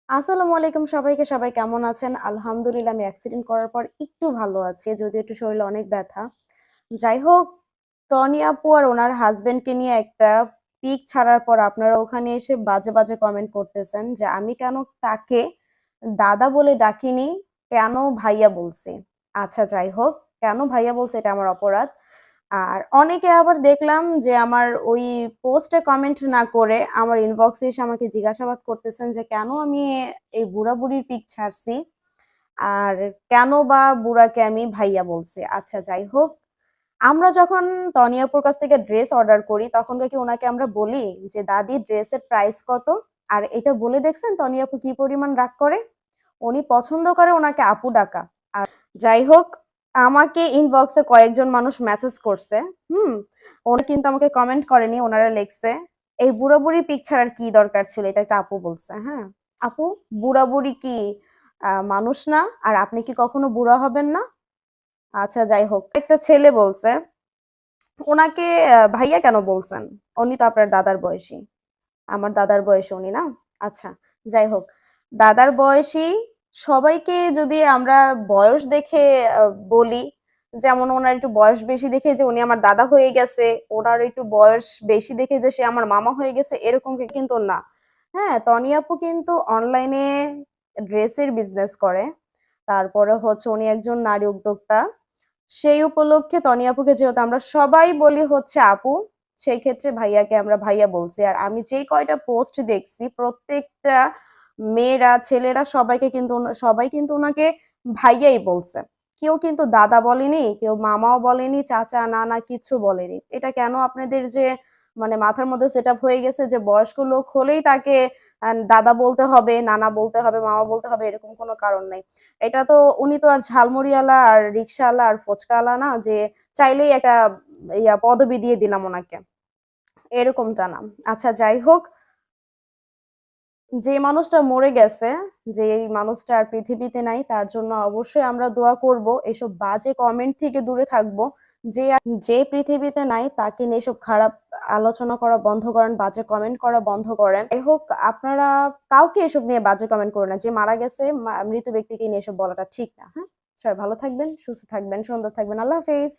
আসসালামু আলাইকুম সবাইকে। সবাই কেমন আছেন? আলহামদুলিল্লাহ আমি অ্যাক্সিডেন্ট করার পর একটু ভালো আছি। যদিও একটু শরীরে অনেক ব্যথা। যাই হোক, টনি আপু আর উনার হাসব্যান্ডকে নিয়ে একটা পিক ছাড়ার পর আপনারা ওখানে এসে বাজে, বাজে কমেন্ট করতেছেন যে আমি কেন তাকে দাদা বলে ডাকিনি, কেন ভাইয়া বলছি। আচ্ছা যাই হোক, কেন ভাইয়া বলছি এটা আমার অপরাধ। আর অনেকে আবার দেখলাম যে আমার ওই পোস্টে কমেন্ট না করে আমার ইনবক্সে এসে আমাকে জিজ্ঞাসাবাদ করতেছেন যে কেন আমি এই বুড়া বুড়ির পিক ছাড়ছি আর কেন বা বুড়াকে আমি ভাইয়া বলছি। আচ্ছা যাই হোক, আমরা যখন তনি আপুর কাছ থেকে ড্রেস অর্ডার করি তখন কি ওনাকে আমরা বলি যে দাদি ড্রেসের প্রাইস কত? আর এটা বলে দেখছেন তনি আপু কি পরিমাণ রাগ করে? উনি পছন্দ করে ওনাকে আপু ডাকা। যাই হোক, আমাকে ইনবক্সে কয়েকজন মানুষ মেসেজ করছে। হুম, ওরা কিন্তু আমাকে কমেন্ট করেনি, ওনারা লিখছে এই বুড়া বুড়ি পিকচার আর কি দরকার ছিল, এটা একটা আপু বলছে। হ্যাঁ আপু, বুড়া বুড়ি কি মানুষ না? আর আপনি কি কখনো বুড়া হবেন না? আচ্ছা যাই হোক, একটা ছেলে বলছে ওনাকে ভাইয়া কেন বলছেন? উনি তো আপনার দাদার বয়সী। আমার দাদার বয়সী উনি না? আচ্ছা যাই হোক, দাদার বয়সী সবাইকে যদি আমরা বয়স দেখে বলি, যেমন ওনার একটু বয়স বেশি দেখে যে উনি আমার দাদা হয়ে গেছে, ওনার একটু বয়স বেশি দেখে যে সে আমার মামা হয়ে গেছে, এরকম কিন্তু না। হ্যাঁ, তনি আপু কিন্তু অনলাইনে ড্রেসের বিজনেস করে। তারপরে হচ্ছে উনি একজন নারী উদ্যোক্তা। সেই উপলক্ষে তনি আপুকে যেহেতু আমরা সবাই বলি হচ্ছে আপু, সেই ক্ষেত্রে ভাইয়াকে আমরা ভাইয়া বলছি। আর আমি যেই কয়টা পোস্ট দেখছি প্রত্যেকটা মেয়েরা ছেলেরা সবাই কিন্তু ওনাকে ভাইয়াই বলছে। কেউ কিন্তু দাদা বলেনি, কেউ মামাও বলেনি, চাচা নানা কিচ্ছু বলেনি। এটা কেন আপনাদের যে মানে মাথার মধ্যে সেট আপ হয়ে গেছে যে বয়স্ক লোক হলেই তাকে দাদা বলতে হবে, নানা বলতে হবে, মামা বলতে হবে, এরকম কোনো কারণ নাই। এটা তো উনি তো আর ঝালমুড়িওয়ালা আর রিক্সাওয়ালা আর ফুচকাওয়ালা না যে চাইলেই একটা পদবি দিয়ে দিলাম ওনাকে, এরকমটা না। আচ্ছা যাই হোক, যে মানুষটা মরে গেছে, যে এই মানুষটা আর পৃথিবীতে নাই, তার জন্য অবশ্যই আমরা দোয়া করব, এসব বাজে কমেন্ট থেকে দূরে থাকবো। যে পৃথিবীতে নাই তাকে নিয়ে এসব খারাপ আলোচনা করা বন্ধ করেন, বাজে কমেন্ট করা বন্ধ করেন। যাই হোক, আপনারা কাউকে এসব নিয়ে বাজে কমেন্ট করেন না। যে মারা গেছে মৃত ব্যক্তিকে নিয়ে এসব বলাটা ঠিক না। হ্যাঁ, সবাই ভালো থাকবেন, সুস্থ থাকবেন, সুন্দর থাকবেন। আল্লাহ হাফেজ।